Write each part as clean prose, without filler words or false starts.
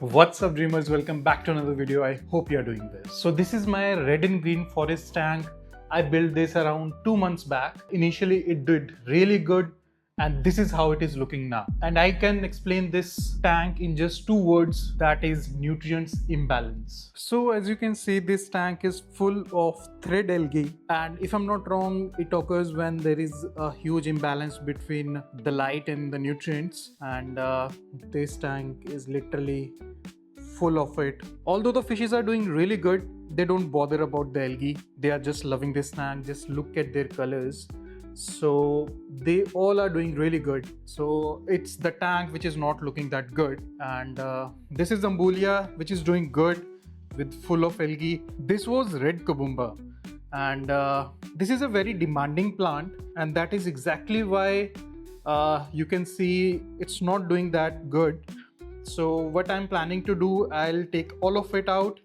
What's up dreamers, welcome back to another video. I hope you're doing this. So this is my red and green forest tank. I built this around 2 months back. Initially it did really good and this is how it is looking now. And I can explain this tank in just 2 words, that is nutrients imbalance. So as you can see, this tank is full of thread algae, and if I'm not wrong, it occurs when there is a huge imbalance between the light and the nutrients, and this tank is literally full of it. Although the fishes are doing really good, they don't bother about the algae. They are just loving this tank. Just look at their colors. So they all are doing really good. So it's the tank which is not looking that good, and this is Ambulia, which is doing good with full of algae. This was red kabumba, and this is a very demanding plant, and that is exactly why you can see it's not doing that good. So what I'm planning to do, I'll take all of it out.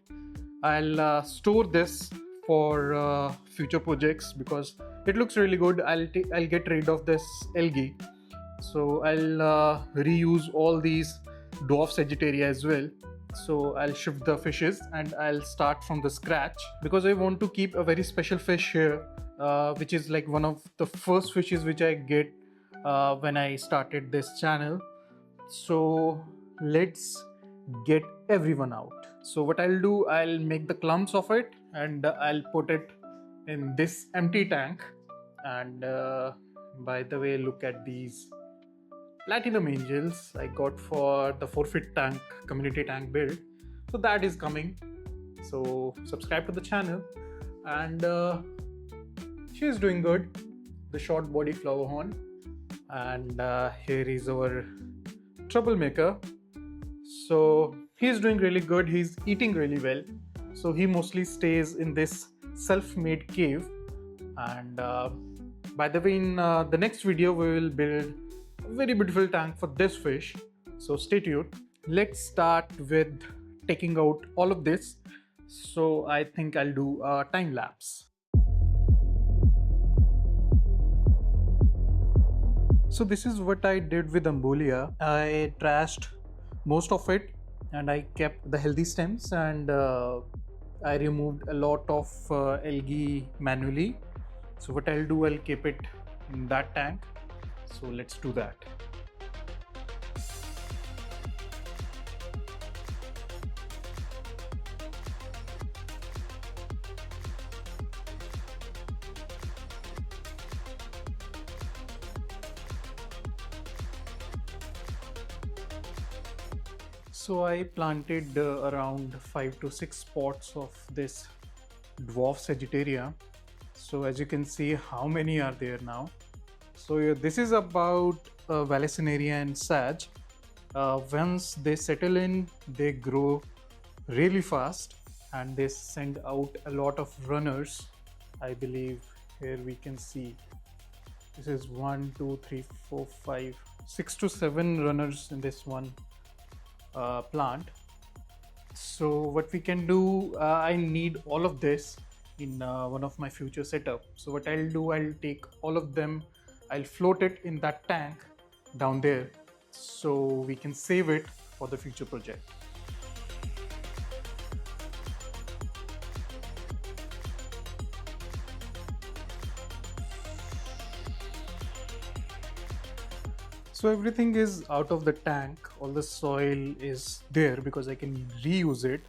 I'll store this for future projects because it looks really good. I'll get rid of this algae. So I'll reuse all these dwarf Sagittaria as well. So I'll shift the fishes and I'll start from the scratch because I want to keep a very special fish here, which is like one of the first fishes which I get when I started this channel. So let's get everyone out. So what I'll do, I'll make the clumps of it and I'll put it in this empty tank. And by the way, look at these platinum angels I got for the 4-foot tank community tank build. So that is coming. So subscribe to the channel. And she is doing good, the short body flower horn. And here is our troublemaker. So he's doing really good. He's eating really well. So he mostly stays in this self-made cave. And by the way, in the next video we will build a very beautiful tank for this fish. So stay tuned. Let's start with taking out all of this. So I think I'll do a time lapse. So this is what I did with Ambulia. I trashed most of it and I kept the healthy stems, and I removed a lot of algae manually. So what I'll do, I'll keep it in that tank. So let's do that. So I planted around 5 to 6 pots of this dwarf Sagittaria. So as you can see, how many are there now? So this is about Vallisneria and Sag. Once they settle in, they grow really fast and they send out a lot of runners. I believe here we can see this is 1, 2, 3, 4, 5, 6 to 7 runners in this one plant. So what we can do, I need all of this in one of my future setup. So what I'll do, I'll take all of them, I'll float it in that tank down there so we can save it for the future project. So everything is out of the tank, all the soil is there because I can reuse it,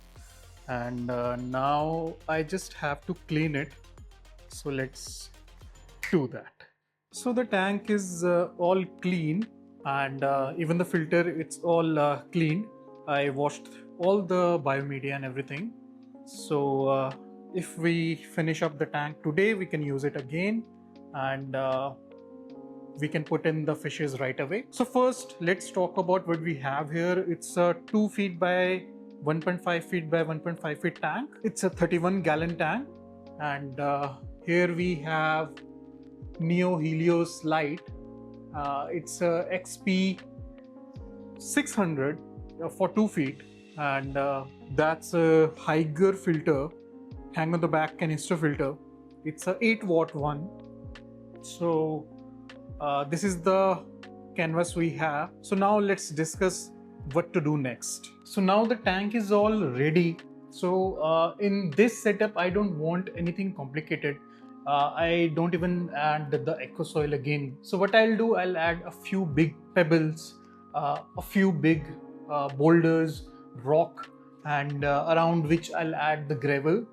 and now I just have to clean it. So let's do that. So the tank is all clean, and even the filter, it's all clean. I washed all the biomedia and everything. So if we finish up the tank today, we can use it again, and we can put in the fishes right away. So first, let's talk about what we have here. It's a 2 feet by 1.5 feet by 1.5 feet tank. It's a 31 gallon tank, and here we have Neo Helios light. It's a XP 600 for 2 feet, and that's a Higher filter, hang on the back canister filter. It's a 8-watt one. So this is the canvas we have. So now let's discuss what to do next. So now the tank is all ready. So in this setup, I don't want anything complicated. I don't even add the aqua soil again. So what I'll do, I'll add a few big pebbles, a few big boulders, rock, and around which I'll add the gravel.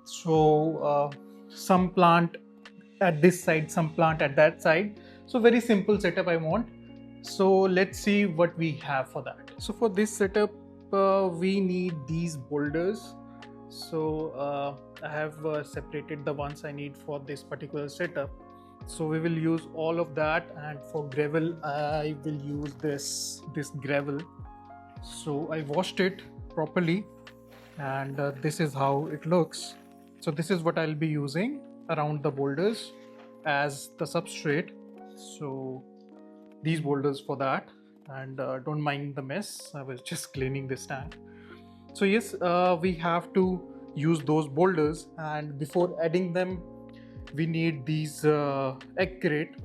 So some plant at this side, some plant at that side. So very simple setup I want. So let's see what we have for that. So for this setup, we need these boulders. So I have separated the ones I need for this particular setup. So we will use all of that, and for gravel I will use this gravel. So I washed it properly, and this is how it looks. So this is what I'll be using around the boulders as the substrate. So these boulders for that, and don't mind the mess, I was just cleaning this tank. So yes, we have to use those boulders, and before adding them we need these egg crate,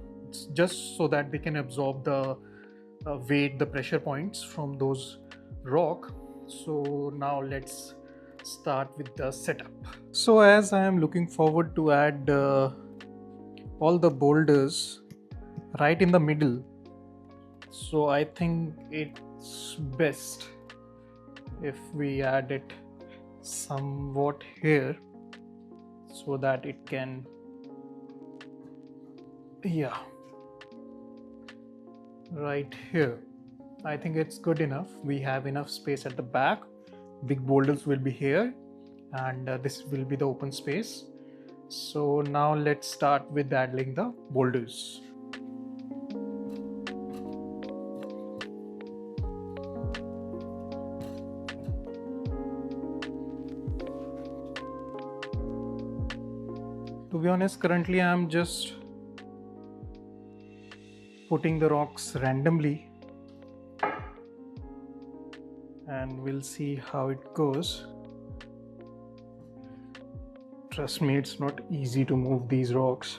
just so that they can absorb the weight, the pressure points from those rock. So now let's start with the setup. So as I am looking forward to add all the boulders right in the middle, so I think it's best if we add it somewhat here, so that it can, yeah, right here. I think it's good enough. We have enough space at the back. Big boulders will be here, and this will be the open space. So now let's start with adding the boulders. To be honest, currently I'm just putting the rocks randomly, and we'll see how it goes. Trust me, it's not easy to move these rocks.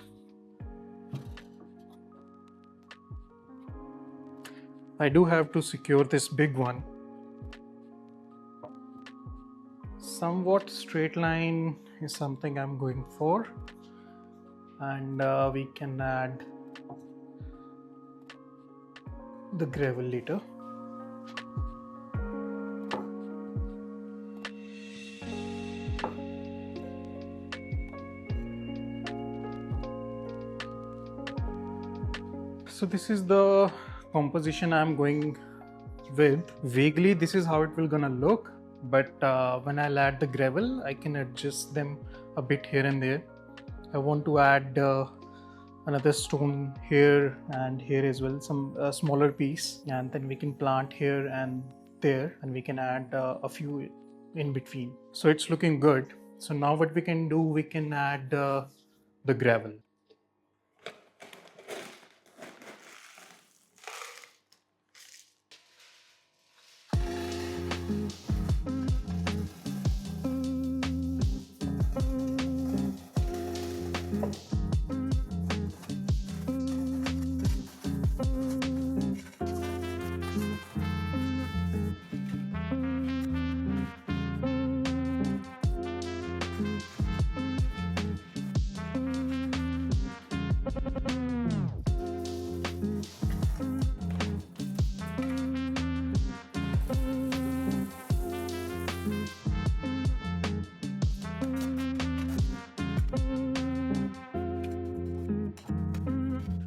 I do have to secure this big one. Somewhat straight line is something I'm going for, and we can add the gravel later. So this is the composition I'm going with. Vaguely this is how it will gonna look, but when I'll add the gravel, I can adjust them a bit here and there. I want to add another stone here and here as well, some smaller piece, and then we can plant here and there, and we can add a few in between. So it's looking good. So now what we can do, we can add the gravel.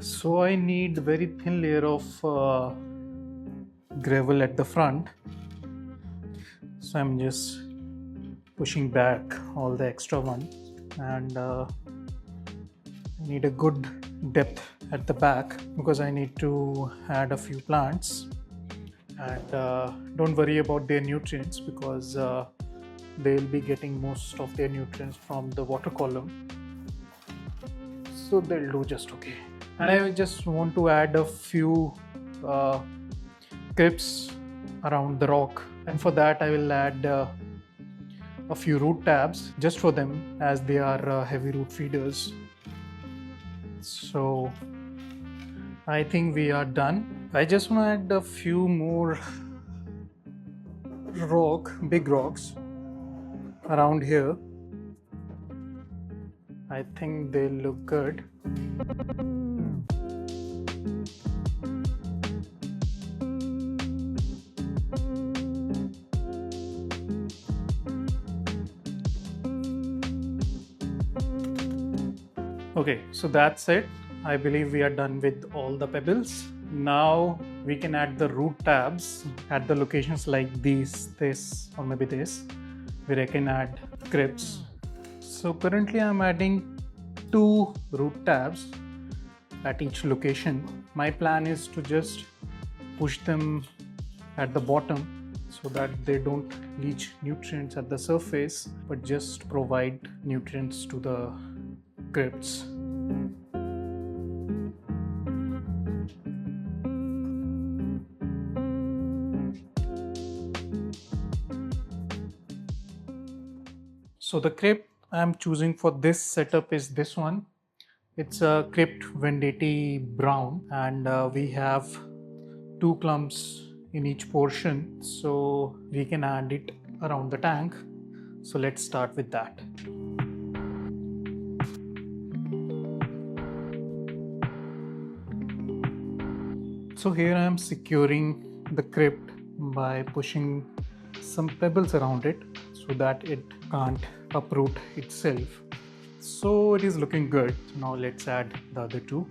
So I need very thin layer of gravel at the front. So I'm just pushing back all the extra ones, and I need a good depth at the back because I need to add a few plants. And don't worry about their nutrients, because they'll be getting most of their nutrients from the water column, so they'll do just okay. And I just want to add a few clips around the rock, and for that I will add a few root tabs just for them, as they are heavy root feeders. So I think we are done. I just want to add a few more big rocks around here. I think they look good. Okay, so that's it. I believe we are done with all the pebbles. Now we can add the root tabs at the locations like these, this, or maybe this, where I can add crypts. So currently I'm adding 2 root tabs at each location. My plan is to just push them at the bottom so that they don't leach nutrients at the surface, but just provide nutrients to the crypts. So the crypt I'm choosing for this setup is this one. It's a crypt Vendetti brown, and we have 2 clumps in each portion, so we can add it around the tank. So let's start with that. So here I am securing the crypt by pushing some pebbles around it so that it can't uproot itself. So it is looking good. Now let's add the other 2.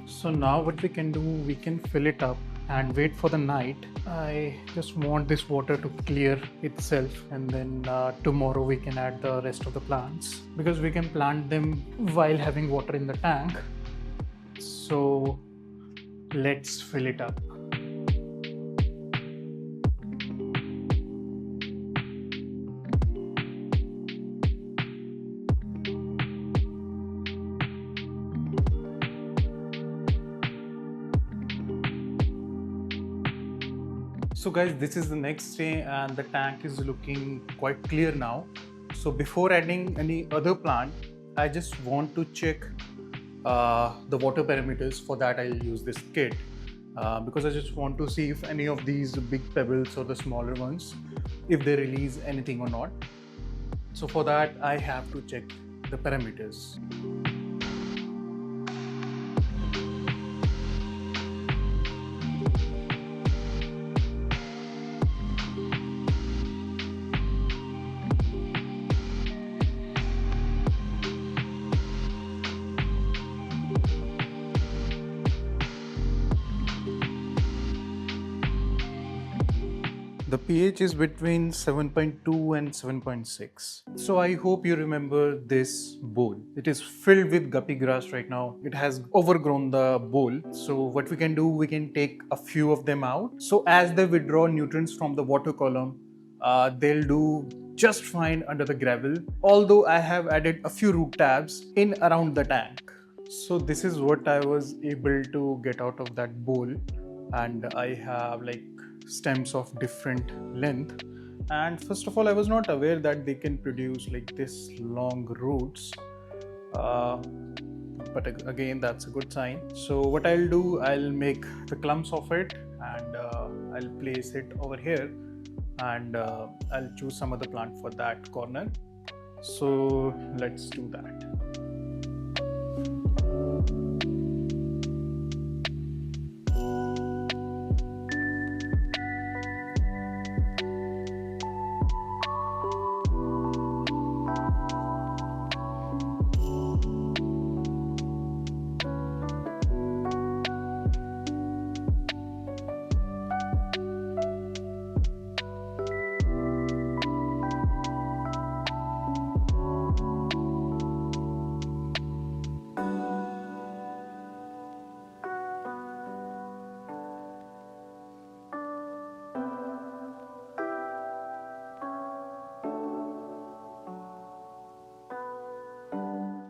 So now what we can do, we can fill it up and wait for the night. I just want this water to clear itself, and then tomorrow we can add the rest of the plants, because we can plant them while having water in the tank. So let's fill it up. So guys, this is the next day and the tank is looking quite clear now. So before adding any other plant, I just want to check the water parameters. For that I'll use this kit because I just want to see if any of these big pebbles or the smaller ones, if they release anything or not. So for that I have to check the parameters. The pH is between 7.2 and 7.6. So I hope you remember this bowl. It is filled with guppy grass right now. It has overgrown the bowl. So what we can do, we can take a few of them out. So as they withdraw nutrients from the water column, they'll do just fine under the gravel. Although I have added a few root tabs in around the tank. So this is what I was able to get out of that bowl. And I have like stems of different length, and first of all I was not aware that they can produce like this long roots, but again that's a good sign. So what I'll do, I'll make the clumps of it and I'll place it over here, and I'll choose some other plant for that corner. So let's do that.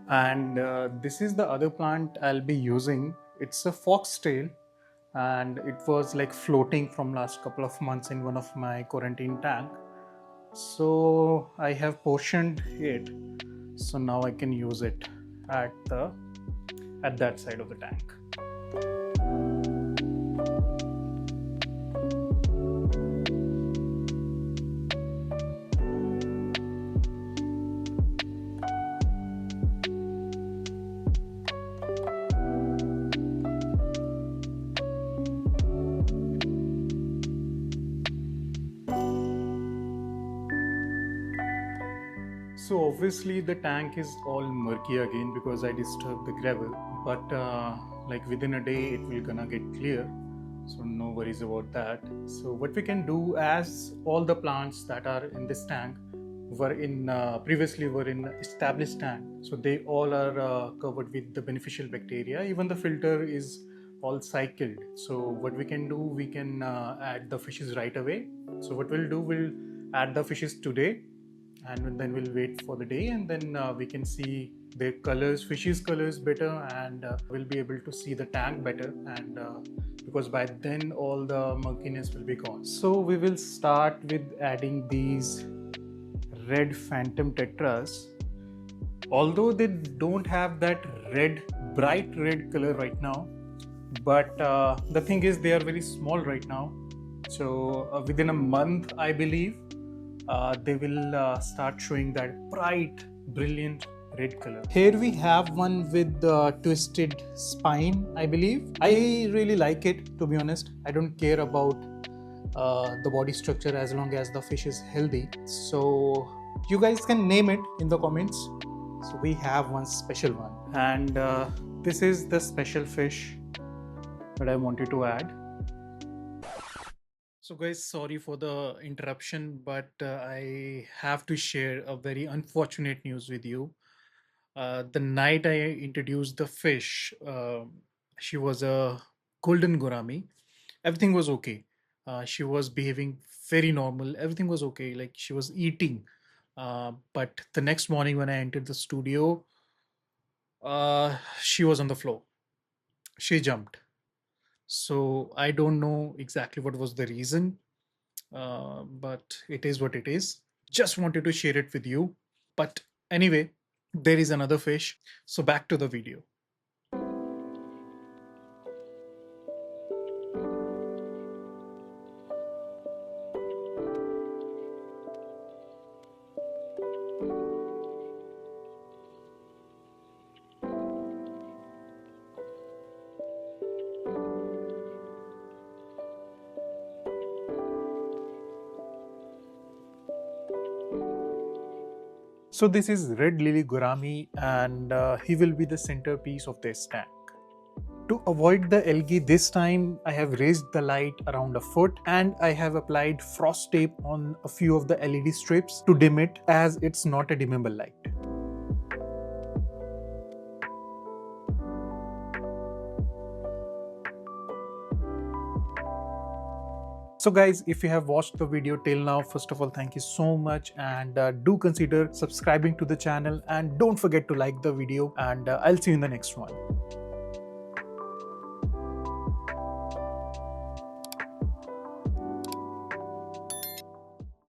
And this is the other plant I'll be using. It's a foxtail, and it was like floating from last couple of months in one of my quarantine tank. So I have portioned it, so now I can use it at that side of the tank. So obviously the tank is all murky again because I disturbed the gravel, but like within a day it will gonna get clear, so no worries about that. So what we can do, as all the plants that are in this tank were in previously were in established tank, so they all are covered with the beneficial bacteria. Even the filter is all cycled, so what we can do, we can add the fishes right away. So what we'll do, we'll add the fishes today, and then we'll wait for the day, and then we can see their colors, fishes colors better, and we'll be able to see the tank better, and because by then all the murkiness will be gone. So we will start with adding these red phantom tetras. Although they don't have that red, bright red color right now, but the thing is they are very small right now, so within a month I believe they will start showing that bright, brilliant red color. Here we have one with twisted spine, I believe. I really like it, to be honest. I don't care about the body structure as long as the fish is healthy. So you guys can name it in the comments. So we have one special one, and this is the special fish that I wanted to add. So guys, sorry for the interruption, but I have to share a very unfortunate news with you. The night I introduced the fish, she was a golden gourami. Everything was okay. She was behaving very normal. Everything was okay. Like she was eating. But the next morning when I entered the studio, she was on the floor. She jumped. So I don't know exactly what was the reason, but it is what it is. Just wanted to share it with you. But anyway, there is another fish. So back to the video. So this is red lily gourami, and he will be the centerpiece of this tank. To avoid the algae this time, I have raised the light around a foot, and I have applied frost tape on a few of the LED strips to dim it, as it's not a dimmable light. So guys, if you have watched the video till now, first of all, thank you so much, and do consider subscribing to the channel, and don't forget to like the video, and I'll see you in the next one.